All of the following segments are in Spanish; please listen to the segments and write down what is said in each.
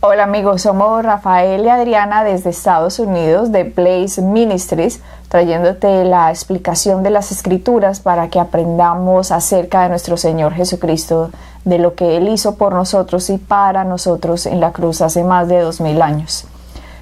Hola amigos, somos Rafael y Adriana desde Estados Unidos de Blaze Ministries, trayéndote la explicación de las Escrituras para que aprendamos acerca de nuestro Señor Jesucristo, de lo que Él hizo por nosotros y para nosotros en la cruz hace más de 2000 años.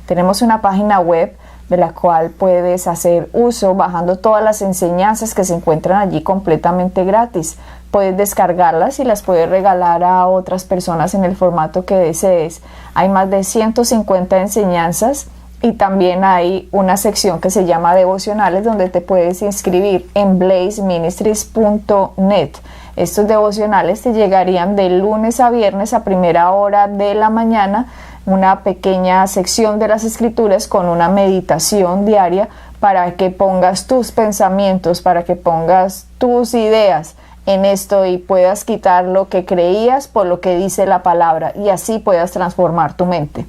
Tenemos una página web de la cual puedes hacer uso bajando todas las enseñanzas que se encuentran allí completamente gratis. Puedes descargarlas y las puedes regalar a otras personas en el formato que desees. Hay más de 150 enseñanzas y también hay una sección que se llama devocionales donde te puedes inscribir en blazeministries.net. Estos devocionales te llegarían de lunes a viernes a primera hora de la mañana, una pequeña sección de las Escrituras con una meditación diaria para que pongas tus pensamientos, para que pongas tus ideas en esto y puedas quitar lo que creías por lo que dice la palabra y así puedas transformar tu mente.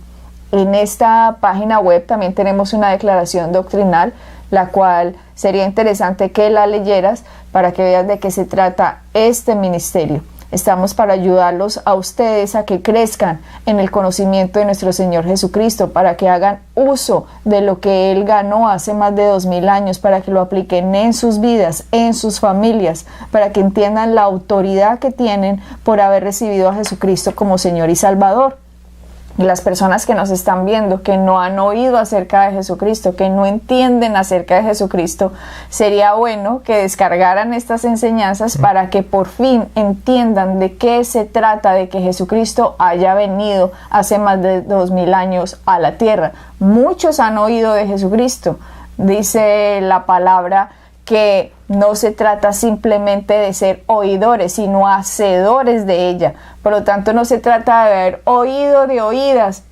En esta página web también tenemos una declaración doctrinal, la cual sería interesante que la leyeras para que veas de qué se trata este ministerio. Estamos para ayudarlos a ustedes a que crezcan en el conocimiento de nuestro Señor Jesucristo, para que hagan uso de lo que Él ganó hace más de 2000 años, para que lo apliquen en sus vidas, en sus familias, para que entiendan la autoridad que tienen por haber recibido a Jesucristo como Señor y Salvador. Y las personas que nos están viendo, que no han oído acerca de Jesucristo, que no entienden acerca de Jesucristo, sería bueno que descargaran estas enseñanzas para que por fin entiendan de qué se trata de que Jesucristo haya venido hace más de 2000 años a la tierra. Muchos han oído de Jesucristo. Dice la palabra que no se trata simplemente de ser oidores, sino hacedores de ella. Por lo tanto, no se trata de haber oído de oídas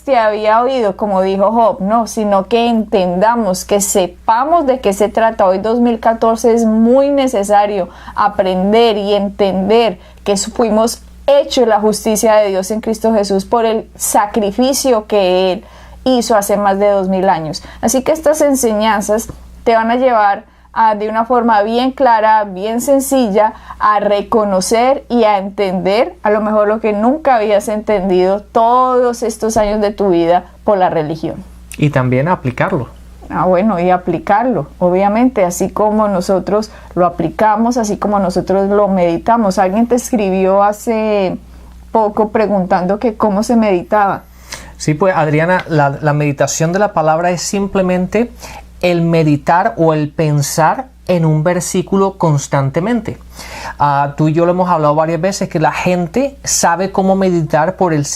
te había oído, como dijo Job, no, sino que entendamos, que sepamos de qué se trata. Hoy 2014 es muy necesario aprender y entender que fuimos hechos la justicia de Dios en Cristo Jesús por el sacrificio que Él hizo hace más de 2000 años. Así que estas enseñanzas te van a llevar de una forma bien clara, bien sencilla, a reconocer y a entender a lo mejor lo que nunca habías entendido todos estos años de tu vida por la religión. Y también a aplicarlo. Y aplicarlo, obviamente, así como nosotros lo aplicamos, así como nosotros lo meditamos. Alguien te escribió hace poco preguntando que cómo se meditaba. Sí, pues Adriana, la meditación de la palabra es simplemente el meditar o el pensar en un versículo constantemente. Tú y yo lo hemos hablado varias veces, que la gente sabe cómo meditar por el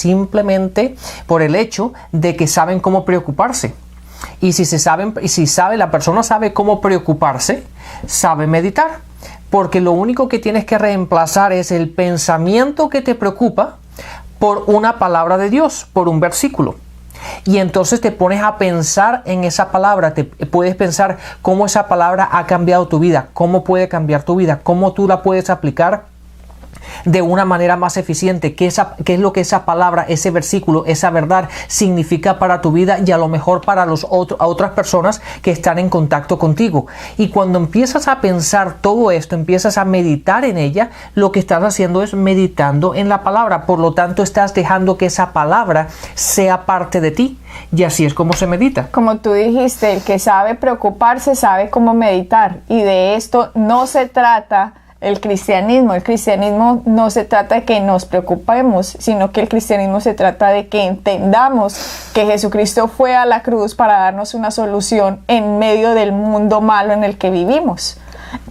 hecho de que saben cómo preocuparse. Y la persona sabe cómo preocuparse, sabe meditar. Porque lo único que tienes que reemplazar es el pensamiento que te preocupa por una palabra de Dios, por un versículo. Y entonces te pones a pensar en esa palabra, te puedes pensar cómo esa palabra ha cambiado tu vida, cómo puede cambiar tu vida, cómo tú la puedes aplicar de una manera más eficiente, qué es lo que esa palabra, ese versículo, esa verdad significa para tu vida y a lo mejor para a otras personas que están en contacto contigo. Y cuando empiezas a pensar todo esto, empiezas a meditar en ella, lo que estás haciendo es meditando en la palabra. Por lo tanto, estás dejando que esa palabra sea parte de ti. Y así es como se medita. Como tú dijiste, el que sabe preocuparse sabe cómo meditar. Y de esto no se trata el cristianismo. El cristianismo no se trata de que nos preocupemos, sino que el cristianismo se trata de que entendamos que Jesucristo fue a la cruz para darnos una solución en medio del mundo malo en el que vivimos.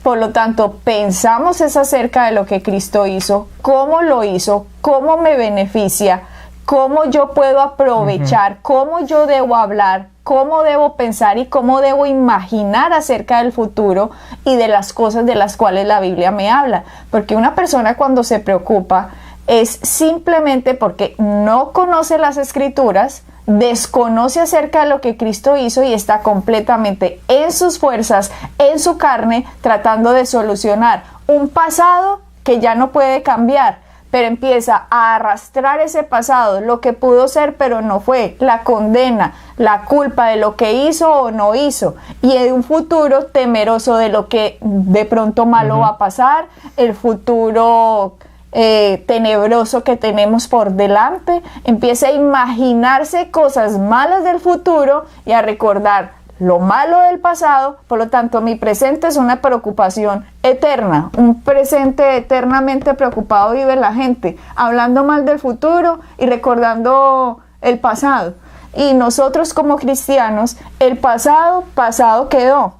Por lo tanto, pensamos es acerca de lo que Cristo hizo, cómo lo hizo, cómo me beneficia, cómo yo puedo aprovechar, cómo yo debo hablar, cómo debo pensar y cómo debo imaginar acerca del futuro y de las cosas de las cuales la Biblia me habla. Porque una persona cuando se preocupa es simplemente porque no conoce las Escrituras, desconoce acerca de lo que Cristo hizo y está completamente en sus fuerzas, en su carne, tratando de solucionar un pasado que ya no puede cambiar. Pero empieza a arrastrar ese pasado, lo que pudo ser pero no fue, la condena, la culpa de lo que hizo o no hizo, y en un futuro temeroso de lo que de pronto malo va a pasar, el futuro tenebroso que tenemos por delante, empiece a imaginarse cosas malas del futuro y a recordar lo malo del pasado. Por lo tanto, mi presente es una preocupación eterna, un presente eternamente preocupado vive la gente, hablando mal del futuro y recordando el pasado. Y nosotros como cristianos, el pasado quedó,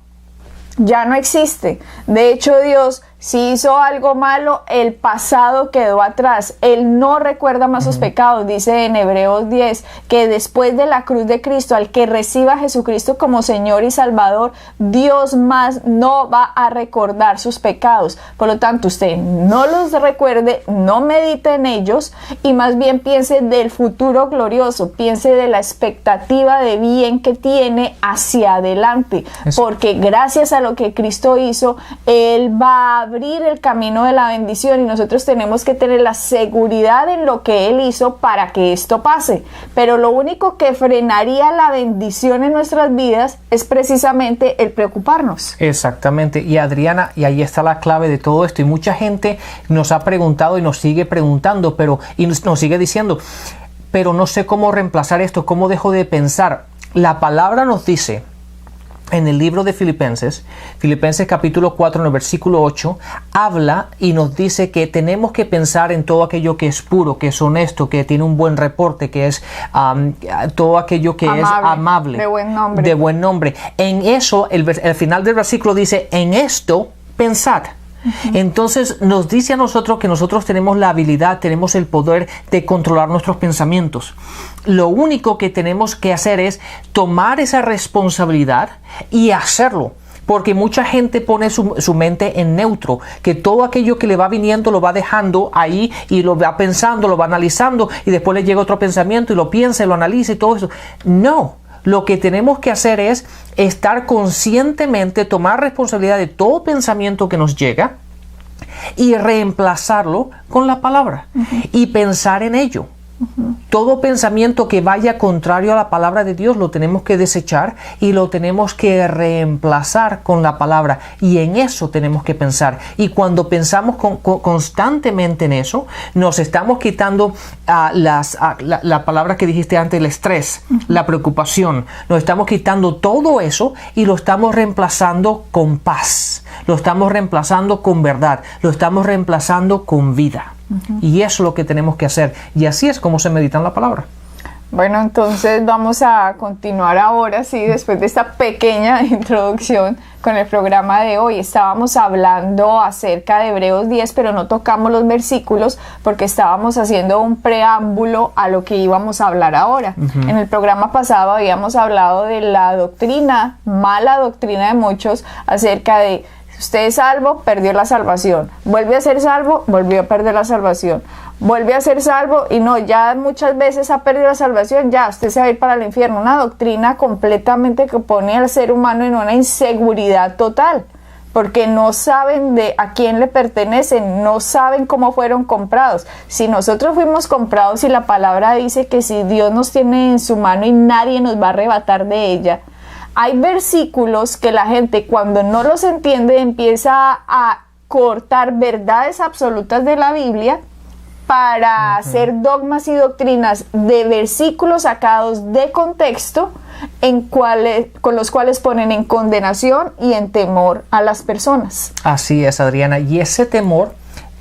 ya no existe. De hecho, Dios, si hizo algo malo, el pasado quedó atrás. Él no recuerda más sus pecados. Dice en Hebreos 10 que después de la cruz de Cristo, al que reciba a Jesucristo como Señor y Salvador, Dios más no va a recordar sus pecados. Por lo tanto, usted no los recuerde, no medite en ellos y más bien piense del futuro glorioso, piense de la expectativa de bien que tiene hacia adelante. Eso. Porque gracias a lo que Cristo hizo, Él va a abrir el camino de la bendición y nosotros tenemos que tener la seguridad en lo que Él hizo para que esto pase. Pero lo único que frenaría la bendición en nuestras vidas es precisamente el preocuparnos. Exactamente. Y Adriana, y ahí está la clave de todo esto. Y mucha gente nos ha preguntado y nos sigue preguntando, y nos sigue diciendo, pero no sé cómo reemplazar esto, cómo dejo de pensar. La palabra nos dice en el libro de Filipenses capítulo 4, en el versículo 8, habla y nos dice que tenemos que pensar en todo aquello que es puro, que es honesto, que tiene un buen reporte, que es todo aquello que es amable, de buen nombre. En eso, el final del versículo dice, en esto pensad. Entonces nos dice a nosotros que nosotros tenemos la habilidad, tenemos el poder de controlar nuestros pensamientos. Lo único que tenemos que hacer es tomar esa responsabilidad y hacerlo. Porque mucha gente pone su mente en neutro, que todo aquello que le va viniendo lo va dejando ahí y lo va pensando, lo va analizando y después le llega otro pensamiento y lo piensa y lo analiza y todo eso. No. Lo que tenemos que hacer es estar conscientemente, tomar responsabilidad de todo pensamiento que nos llega y reemplazarlo con la palabra y pensar en ello. Todo pensamiento que vaya contrario a la palabra de Dios lo tenemos que desechar y lo tenemos que reemplazar con la palabra, y en eso tenemos que pensar. Y cuando pensamos constantemente en eso, nos estamos quitando la palabra que dijiste antes, el estrés, la preocupación. Nos estamos quitando todo eso y lo estamos reemplazando con paz, lo estamos reemplazando con verdad, lo estamos reemplazando con vida. Y eso es lo que tenemos que hacer. Y así es como se medita en la palabra. Bueno, entonces vamos a continuar ahora, sí, después de esta pequeña introducción con el programa de hoy. Estábamos hablando acerca de Hebreos 10, pero no tocamos los versículos porque estábamos haciendo un preámbulo a lo que íbamos a hablar ahora. En el programa pasado habíamos hablado de la doctrina, mala doctrina de muchos, acerca de usted es salvo, perdió la salvación. Vuelve a ser salvo, volvió a perder la salvación. Vuelve a ser salvo y no, ya muchas veces ha perdido la salvación, ya usted se va a ir para el infierno. Una doctrina completamente que pone al ser humano en una inseguridad total, porque no saben a quién le pertenecen, no saben cómo fueron comprados. Si nosotros fuimos comprados y la palabra dice que si Dios nos tiene en su mano y nadie nos va a arrebatar de ella, hay versículos que la gente cuando no los entiende empieza a cortar verdades absolutas de la Biblia para hacer dogmas y doctrinas de versículos sacados de contexto con los cuales ponen en condenación y en temor a las personas. Así es, Adriana, y ese temor,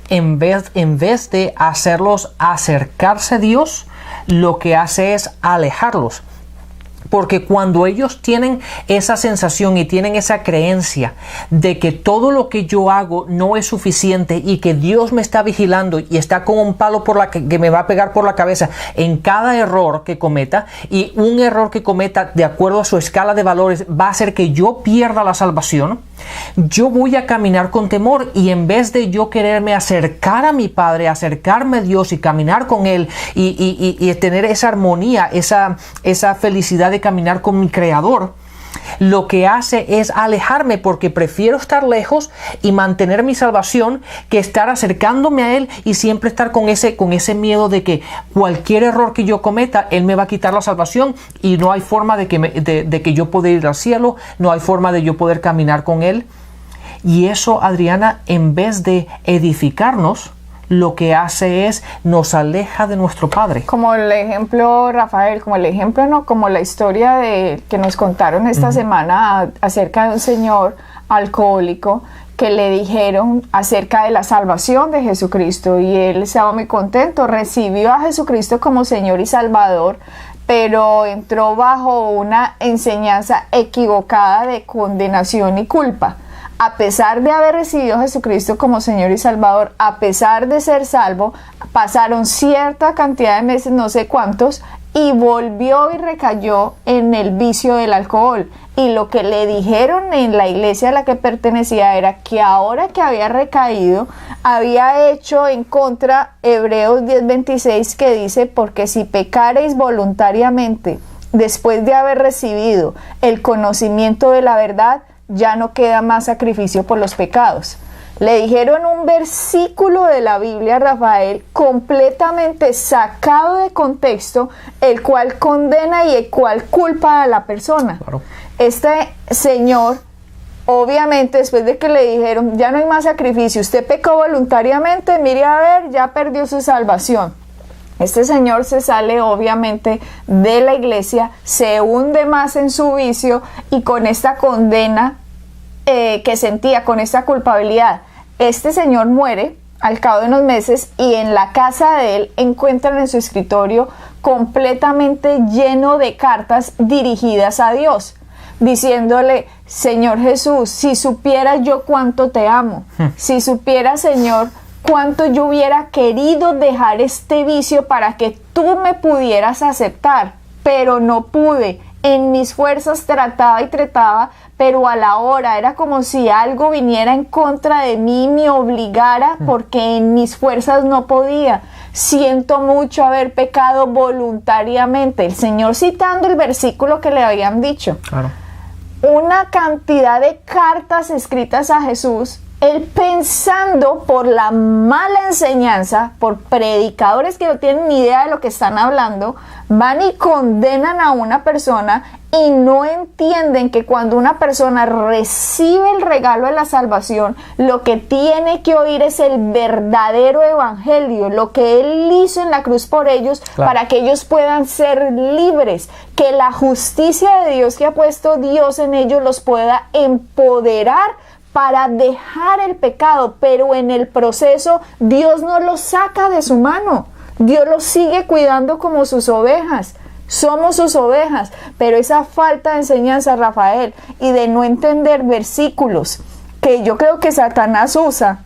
en vez de hacerlos acercarse a Dios, lo que hace es alejarlos. Porque cuando ellos tienen esa sensación y tienen esa creencia de que todo lo que yo hago no es suficiente y que Dios me está vigilando y está con un palo que me va a pegar por la cabeza en cada error que cometa, y un error que cometa de acuerdo a su escala de valores va a hacer que yo pierda la salvación, yo voy a caminar con temor, y en vez de yo quererme acercar a mi Padre, acercarme a Dios y caminar con Él y tener esa armonía, esa felicidad de caminar con mi Creador, lo que hace es alejarme, porque prefiero estar lejos y mantener mi salvación que estar acercándome a Él y siempre estar con ese miedo de que cualquier error que yo cometa, Él me va a quitar la salvación y no hay forma de que yo pueda ir al cielo, no hay forma de yo poder caminar con Él. Y eso, Adriana, en vez de edificarnos, lo que hace es nos aleja de nuestro Padre. Como el ejemplo, Rafael, como el ejemplo, no, como la historia que nos contaron esta semana acerca de un señor alcohólico que le dijeron acerca de la salvación de Jesucristo, y él estaba muy contento, recibió a Jesucristo como Señor y Salvador, pero entró bajo una enseñanza equivocada de condenación y culpa. A pesar de haber recibido a Jesucristo como Señor y Salvador, a pesar de ser salvo, pasaron cierta cantidad de meses, no sé cuántos, y volvió y recayó en el vicio del alcohol. Y lo que le dijeron en la iglesia a la que pertenecía era que ahora que había recaído, había hecho en contra Hebreos 10:26, que dice: porque si pecareis voluntariamente después de haber recibido el conocimiento de la verdad, ya no queda más sacrificio por los pecados. Le dijeron un versículo de la Biblia, Rafael, completamente sacado de contexto, el cual condena y el cual culpa a la persona. Claro. Este señor, obviamente, después de que le dijeron, ya no hay más sacrificio, usted pecó voluntariamente, mire a ver, ya perdió su salvación. Este señor se sale obviamente de la iglesia, se hunde más en su vicio, y con esta condena que sentía, con esta culpabilidad, este señor muere al cabo de unos meses, y en la casa de él encuentran en su escritorio completamente lleno de cartas dirigidas a Dios, diciéndole: Señor Jesús, si supieras yo cuánto te amo, si supieras, Señor, cuánto yo hubiera querido dejar este vicio para que tú me pudieras aceptar, pero no pude. En mis fuerzas trataba y trataba, pero a la hora era como si algo viniera en contra de mí y me obligara, porque en mis fuerzas no podía. Siento mucho haber pecado voluntariamente. El Señor citando el versículo que le habían dicho. Claro. Una cantidad de cartas escritas a Jesús, él pensando por la mala enseñanza, por predicadores que no tienen ni idea de lo que están hablando, van y condenan a una persona, y no entienden que cuando una persona recibe el regalo de la salvación, lo que tiene que oír es el verdadero evangelio, lo que él hizo en la cruz por ellos, claro, para que ellos puedan ser libres, que la justicia de Dios que ha puesto Dios en ellos los pueda empoderar para dejar el pecado, pero en el proceso Dios no los saca de su mano, Dios los sigue cuidando como sus ovejas. Somos sus ovejas, pero esa falta de enseñanza, Rafael, y de no entender versículos que yo creo que Satanás usa,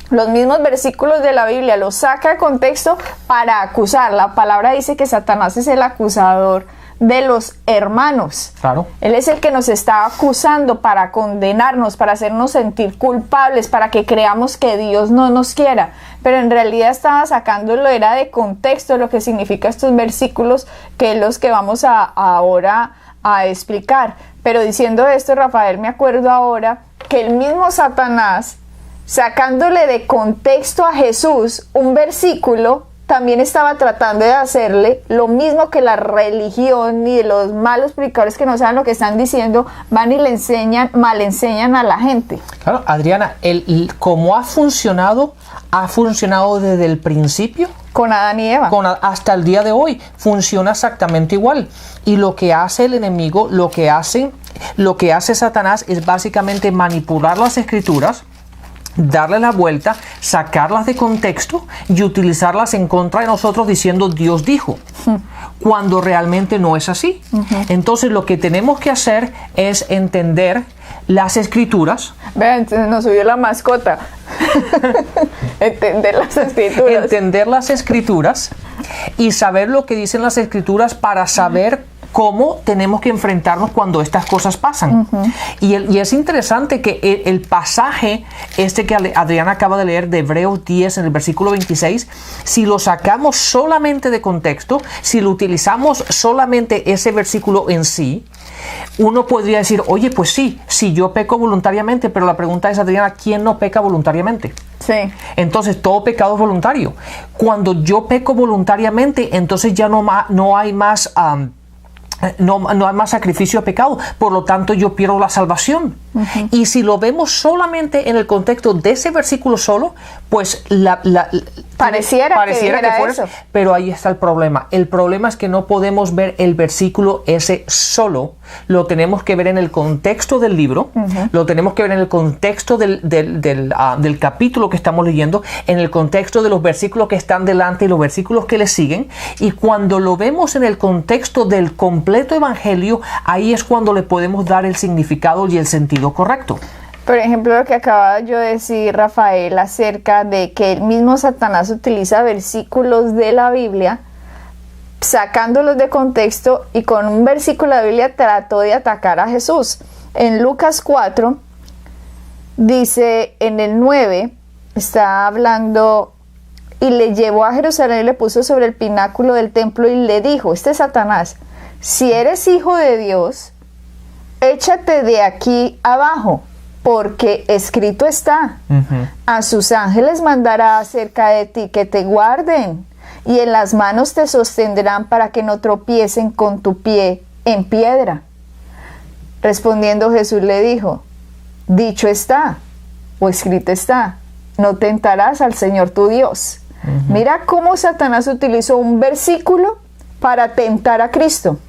los mismos versículos de la Biblia, los saca de contexto para acusar. La palabra dice que Satanás es el acusador de los hermanos. Claro. Él es el que nos está acusando para condenarnos, para hacernos sentir culpables, para que creamos que Dios no nos quiera. Pero en realidad estaba sacándolo, era de contexto lo que significa estos versículos, que es los que vamos ahora a explicar. Pero diciendo esto, Rafael, me acuerdo ahora que el mismo Satanás, sacándole de contexto a Jesús un versículo, también estaba tratando de hacerle lo mismo que la religión y los malos predicadores que no saben lo que están diciendo, van y le mal enseñan a la gente. Claro, Adriana, ¿cómo ha funcionado desde el principio? Con Adán y Eva. Hasta el día de hoy funciona exactamente igual. Y lo que hace el enemigo, lo que hace Satanás es básicamente manipular las escrituras, darle la vuelta, sacarlas de contexto y utilizarlas en contra de nosotros, diciendo Dios dijo, cuando realmente no es así. Entonces lo que tenemos que hacer es entender las escrituras. Vean, nos subió la mascota. Entender las escrituras. Entender las escrituras y saber lo que dicen las escrituras para saber cómo tenemos que enfrentarnos cuando estas cosas pasan. Y es interesante que el pasaje que Adriana acaba de leer de Hebreos 10 en el versículo 26, si lo sacamos solamente de contexto, si lo utilizamos solamente ese versículo en sí, uno podría decir, oye, pues sí, si yo peco voluntariamente, pero la pregunta es, Adriana, ¿quién no peca voluntariamente? Sí. Entonces todo pecado es voluntario. Cuando yo peco voluntariamente, entonces ya no hay más no hay más sacrificio de pecado, por lo tanto yo pierdo la salvación. Y si lo vemos solamente en el contexto de ese versículo solo, pues pareciera que fuera eso. Pero ahí está el problema. El problema es que no podemos ver el versículo ese solo, lo tenemos que ver en el contexto del libro, lo tenemos que ver en el contexto del capítulo que estamos leyendo, en el contexto de los versículos que están delante y los versículos que le siguen, y cuando lo vemos en el contexto del completo evangelio, ahí es cuando le podemos dar el significado y el sentido correcto. Por ejemplo, lo que acaba yo de decir, Rafael, acerca de que el mismo Satanás utiliza versículos de la Biblia, sacándolos de contexto, y con un versículo de la Biblia trató de atacar a Jesús. En Lucas 4, dice en el 9, está hablando: y le llevó a Jerusalén y le puso sobre el pináculo del templo y le dijo, este es Satanás, si eres hijo de Dios, échate de aquí abajo, porque escrito está, a sus ángeles mandará acerca de ti que te guarden, y en las manos te sostendrán para que no tropiecen con tu pie en piedra. Respondiendo Jesús le dijo, dicho está, o escrito está, no tentarás al Señor tu Dios. Mira cómo Satanás utilizó un versículo para tentar a Cristo,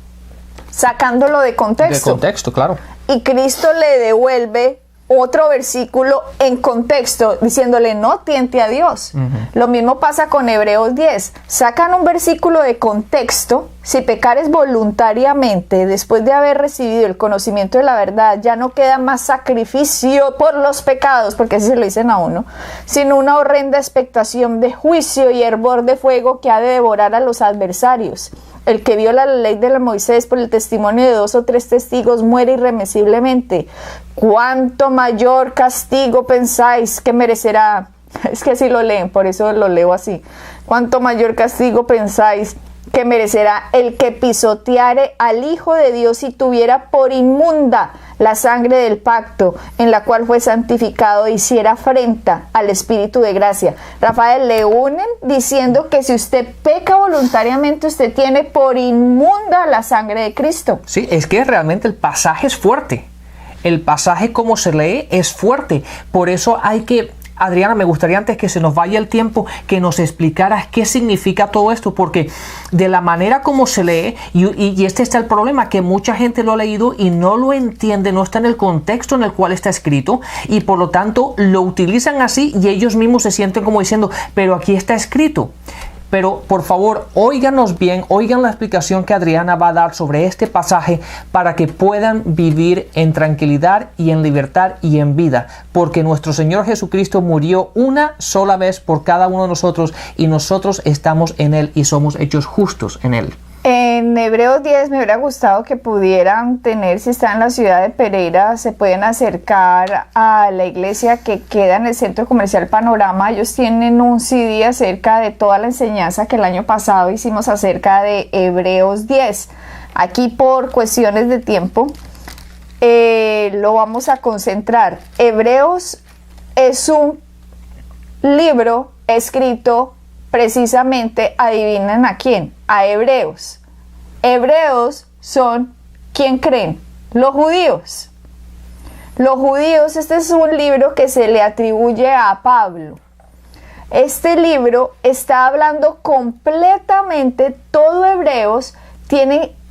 sacándolo de contexto. De contexto, claro. Y Cristo le devuelve otro versículo en contexto, diciéndole no tiente a Dios. Lo mismo pasa con Hebreos 10. Sacan un versículo de contexto: si pecares voluntariamente, después de haber recibido el conocimiento de la verdad, ya no queda más sacrificio por los pecados, porque así se lo dicen a uno, sino una horrenda expectación de juicio y hervor de fuego que ha de devorar a los adversarios. El que viola la ley de la Moisés por el testimonio de 2 o 3 testigos muere irremisiblemente. ¿Cuánto mayor castigo pensáis que merecerá? Es que así lo leen, por eso lo leo así. ¿Cuánto mayor castigo pensáis que merecerá el que pisoteare al Hijo de Dios y tuviera por inmunda la sangre del pacto en la cual fue santificado e hiciera afrenta al Espíritu de gracia? Rafael, le unen diciendo que si usted peca voluntariamente, usted tiene por inmunda la sangre de Cristo. Sí, es que realmente el pasaje es fuerte. El pasaje como se lee es fuerte. Por eso hay que... Adriana, me gustaría, antes que se nos vaya el tiempo, que nos explicaras qué significa todo esto, porque de la manera como se lee, y este está el problema, que mucha gente lo ha leído y no lo entiende, no está en el contexto en el cual está escrito, y por lo tanto lo utilizan así y ellos mismos se sienten como diciendo, pero aquí está escrito. Pero por favor, óiganos bien, oigan la explicación que Adriana va a dar sobre este pasaje para que puedan vivir en tranquilidad y en libertad y en vida. Porque nuestro Señor Jesucristo murió una sola vez por cada uno de nosotros y nosotros estamos en Él y somos hechos justos en Él. En Hebreos 10 me hubiera gustado que pudieran tener, si están en la ciudad de Pereira, se pueden acercar a la iglesia que queda en el Centro Comercial Panorama. Ellos tienen un CD acerca de toda la enseñanza que el año pasado hicimos acerca de Hebreos 10. Aquí, por cuestiones de tiempo, lo vamos a concentrar. Hebreos es un libro escrito precisamente, adivinen a quién, a hebreos. Hebreos son, ¿quién creen? Los judíos. Los judíos, este es un libro que se le atribuye a Pablo. Este libro está hablando completamente, todo Hebreos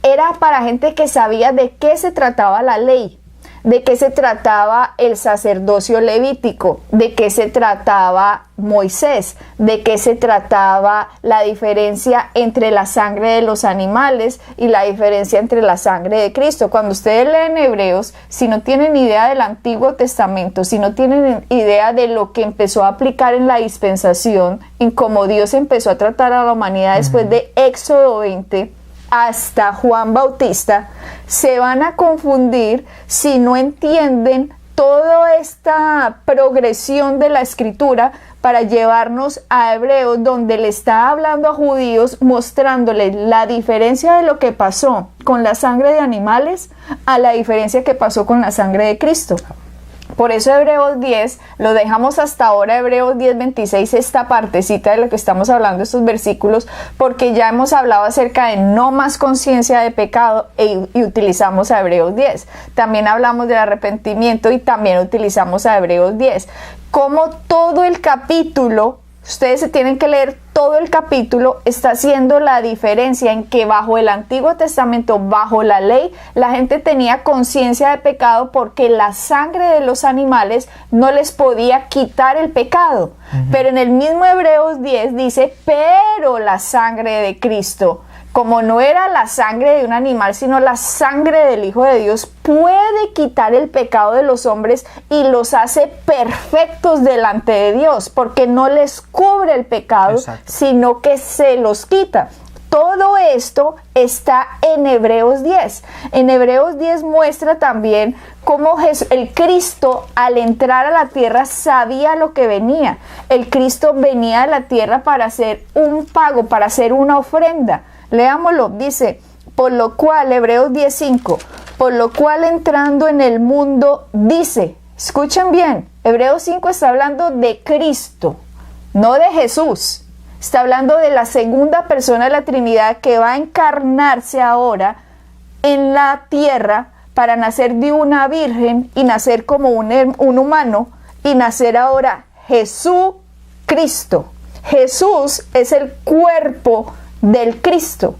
era para gente que sabía de qué se trataba la ley, de qué se trataba el sacerdocio levítico, de qué se trataba Moisés, de qué se trataba la diferencia entre la sangre de los animales y la diferencia entre la sangre de Cristo. Cuando ustedes leen Hebreos, si no tienen idea del Antiguo Testamento, si no tienen idea de lo que empezó a aplicar en la dispensación, en cómo Dios empezó a tratar a la humanidad después de Éxodo 20, hasta Juan Bautista, se van a confundir si no entienden toda esta progresión de la escritura para llevarnos a Hebreos, donde le está hablando a judíos, mostrándoles la diferencia de lo que pasó con la sangre de animales a la diferencia que pasó con la sangre de Cristo. Por eso Hebreos 10, lo dejamos hasta ahora, Hebreos 10:26, esta partecita de lo que estamos hablando, estos versículos, porque ya hemos hablado acerca de no más conciencia de pecado y utilizamos a Hebreos 10. También hablamos del arrepentimiento y también utilizamos a Hebreos 10. Como todo el capítulo, ustedes se tienen que leer todo el capítulo, está haciendo la diferencia en que bajo el Antiguo Testamento, bajo la ley, la gente tenía conciencia de pecado porque la sangre de los animales no les podía quitar el pecado. Pero en el mismo Hebreos 10 dice, pero la sangre de Cristo, como no era la sangre de un animal, sino la sangre del Hijo de Dios, puede quitar el pecado de los hombres y los hace perfectos delante de Dios, porque no les cubre el pecado, exacto, sino que se los quita. Todo esto está en Hebreos 10. En Hebreos 10 muestra también cómo el Cristo, al entrar a la tierra, sabía lo que venía. El Cristo venía a la tierra para hacer un pago, para hacer una ofrenda. Leámoslo, dice, por lo cual, Hebreos 10:5, por lo cual entrando en el mundo, dice, escuchen bien, Hebreos 5 está hablando de Cristo, no de Jesús, está hablando de la segunda persona de la Trinidad que va a encarnarse ahora en la tierra para nacer de una virgen y nacer como un humano y nacer ahora Jesucristo. Jesús es el cuerpo del Cristo.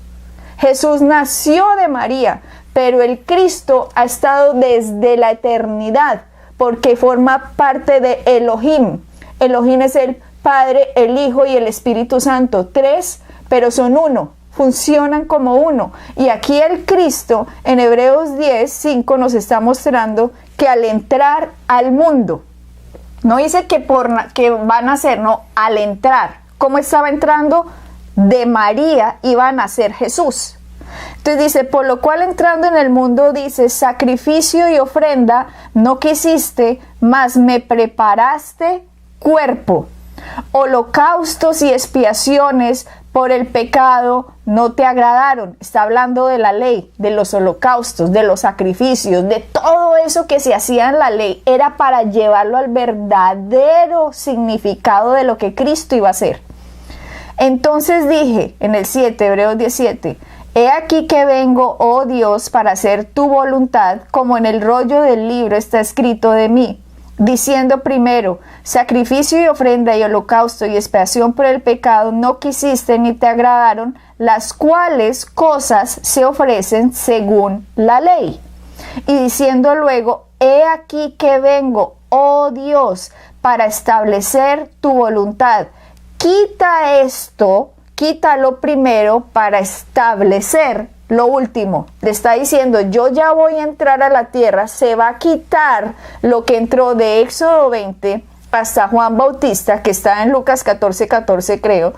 Jesús nació de María, pero el Cristo ha estado desde la eternidad porque forma parte de Elohim. Elohim es el Padre, el Hijo y el Espíritu Santo, tres, pero son uno, funcionan como uno. Y aquí el Cristo en Hebreos 10:5 nos está mostrando que al entrar al mundo, no dice que van a ser, no, al entrar. ¿Cómo estaba entrando? De María iba a nacer Jesús. Entonces dice, por lo cual entrando en el mundo, dice, sacrificio y ofrenda no quisiste, mas me preparaste cuerpo. Holocaustos y expiaciones por el pecado no te agradaron. Está hablando de la ley, de los holocaustos, de los sacrificios, de todo eso que se hacía en la ley. Era para llevarlo al verdadero significado de lo que Cristo iba a hacer. Entonces dije, en el 7, Hebreos 17, he aquí que vengo, oh Dios, para hacer tu voluntad, como en el rollo del libro está escrito de mí, diciendo primero, sacrificio y ofrenda y holocausto y expiación por el pecado no quisiste ni te agradaron, las cuales cosas se ofrecen según la ley. Y diciendo luego, he aquí que vengo, oh Dios, para establecer tu voluntad. Quita esto, quítalo primero para establecer lo último. Le está diciendo, yo ya voy a entrar a la tierra, se va a quitar lo que entró de Éxodo 20 hasta Juan Bautista, que está en Lucas 14:14 creo,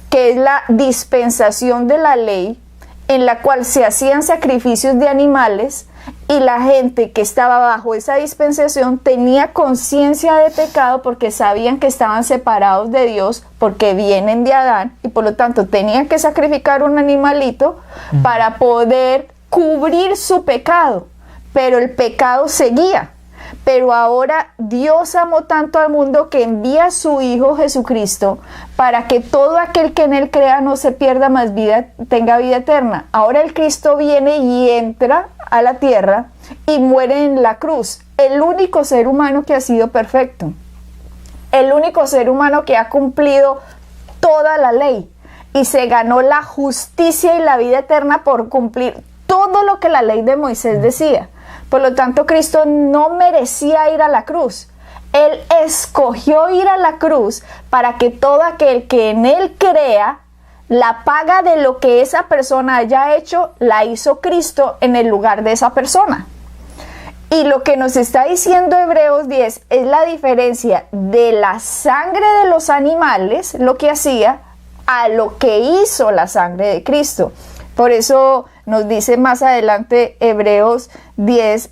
que es la dispensación de la ley, en la cual se hacían sacrificios de animales y la gente que estaba bajo esa dispensación tenía conciencia de pecado porque sabían que estaban separados de Dios porque vienen de Adán y por lo tanto tenían que sacrificar un animalito para poder cubrir su pecado, pero el pecado seguía. Pero ahora Dios amó tanto al mundo que envía a su Hijo Jesucristo para que todo aquel que en Él crea no se pierda, más vida, tenga vida eterna. Ahora el Cristo viene y entra a la tierra y muere en la cruz. El único ser humano que ha sido perfecto. El único ser humano que ha cumplido toda la ley y se ganó la justicia y la vida eterna por cumplir todo lo que la ley de Moisés decía. Por lo tanto, Cristo no merecía ir a la cruz. Él escogió ir a la cruz para que todo aquel que en Él crea, la paga de lo que esa persona haya hecho, la hizo Cristo en el lugar de esa persona. Y lo que nos está diciendo Hebreos 10 es la diferencia de la sangre de los animales, lo que hacía, a lo que hizo la sangre de Cristo. Por eso nos dice más adelante Hebreos 10,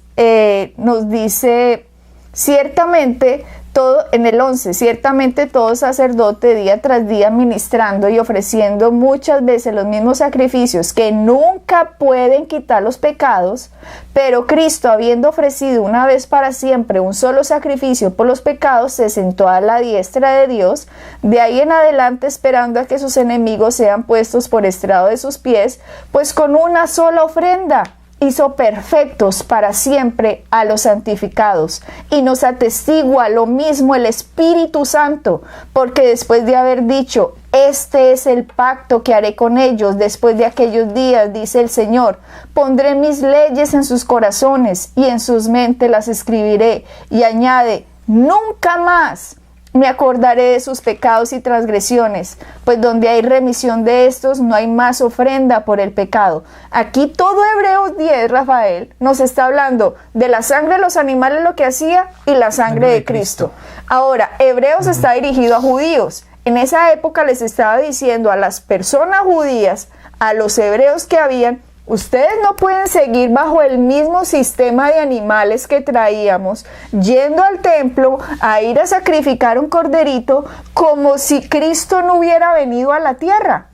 nos dice, ciertamente Todo, en el 11, ciertamente todo sacerdote día tras día ministrando y ofreciendo muchas veces los mismos sacrificios que nunca pueden quitar los pecados, pero Cristo, habiendo ofrecido una vez para siempre un solo sacrificio por los pecados, se sentó a la diestra de Dios, de ahí en adelante esperando a que sus enemigos sean puestos por estrado de sus pies, pues con una sola ofrenda hizo perfectos para siempre a los santificados, y nos atestigua lo mismo el Espíritu Santo, porque después de haber dicho, este es el pacto que haré con ellos después de aquellos días, dice el Señor, pondré mis leyes en sus corazones y en sus mentes las escribiré, y añade, nunca más me acordaré de sus pecados y transgresiones, pues donde hay remisión de estos, no hay más ofrenda por el pecado. Aquí todo Hebreos 10, Rafael, nos está hablando de la sangre de los animales, lo que hacía, y la sangre de Cristo. Ahora, Hebreos está dirigido a judíos. En esa época les estaba diciendo a las personas judías, a los hebreos que habían, ustedes no pueden seguir bajo el mismo sistema de animales que traíamos, yendo al templo a ir a sacrificar un corderito como si Cristo no hubiera venido a la tierra.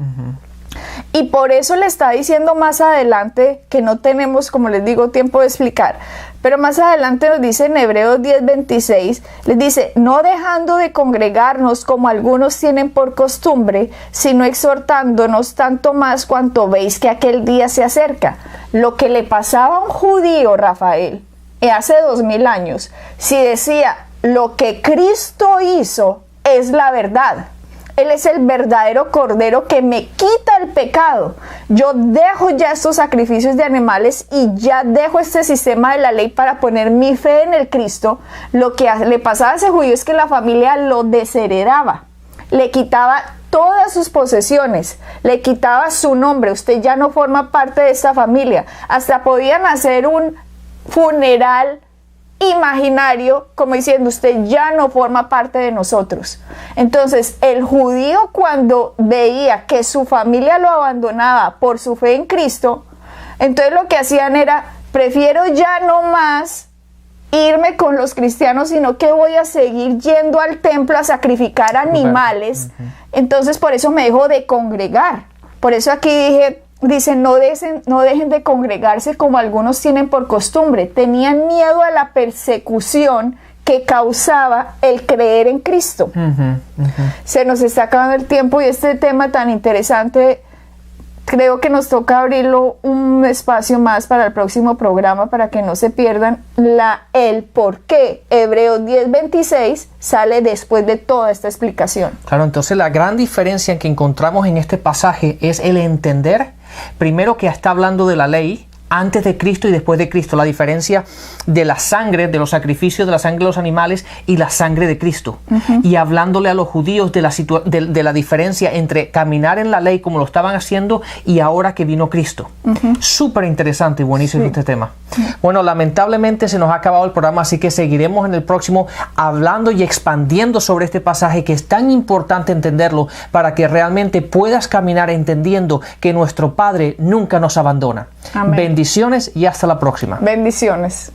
Y por eso le está diciendo más adelante, que no tenemos, como les digo, tiempo de explicar, pero más adelante nos dice en Hebreos 10:26, les dice, no dejando de congregarnos como algunos tienen por costumbre, sino exhortándonos tanto más cuanto veis que aquel día se acerca. Lo que le pasaba a un judío, Rafael, hace 2000 años, si decía, lo que Cristo hizo es la verdad. Él es el verdadero Cordero que me quita el pecado. Yo dejo ya estos sacrificios de animales y ya dejo este sistema de la ley para poner mi fe en el Cristo. Lo que le pasaba a ese judío es que la familia lo desheredaba, le quitaba todas sus posesiones, le quitaba su nombre. Usted ya no forma parte de esta familia. Hasta podían hacer un funeral imaginario, como diciendo, usted ya no forma parte de nosotros. Entonces, el judío, cuando veía que su familia lo abandonaba por su fe en Cristo, entonces lo que hacían era, prefiero ya no más irme con los cristianos, sino que voy a seguir yendo al templo a sacrificar animales. Entonces, por eso me dejo de congregar. Por eso aquí dice, no dejen de congregarse como algunos tienen por costumbre. Tenían miedo a la persecución que causaba el creer en Cristo. Se nos está acabando el tiempo y este tema tan interesante, creo que nos toca abrirlo un espacio más para el próximo programa para que no se pierdan el por qué Hebreos 10:26 sale después de toda esta explicación. Claro, entonces la gran diferencia que encontramos en este pasaje es el entender, primero, que está hablando de la ley antes de Cristo y después de Cristo, la diferencia de la sangre, de los sacrificios, de la sangre de los animales y la sangre de Cristo. Y hablándole a los judíos de la diferencia entre caminar en la ley como lo estaban haciendo y ahora que vino Cristo. Súper interesante y buenísimo este tema. Bueno, lamentablemente se nos ha acabado el programa, así que seguiremos en el próximo hablando y expandiendo sobre este pasaje, que es tan importante entenderlo para que realmente puedas caminar entendiendo que nuestro Padre nunca nos abandona. Amén. Bendiciones y hasta la próxima. Bendiciones.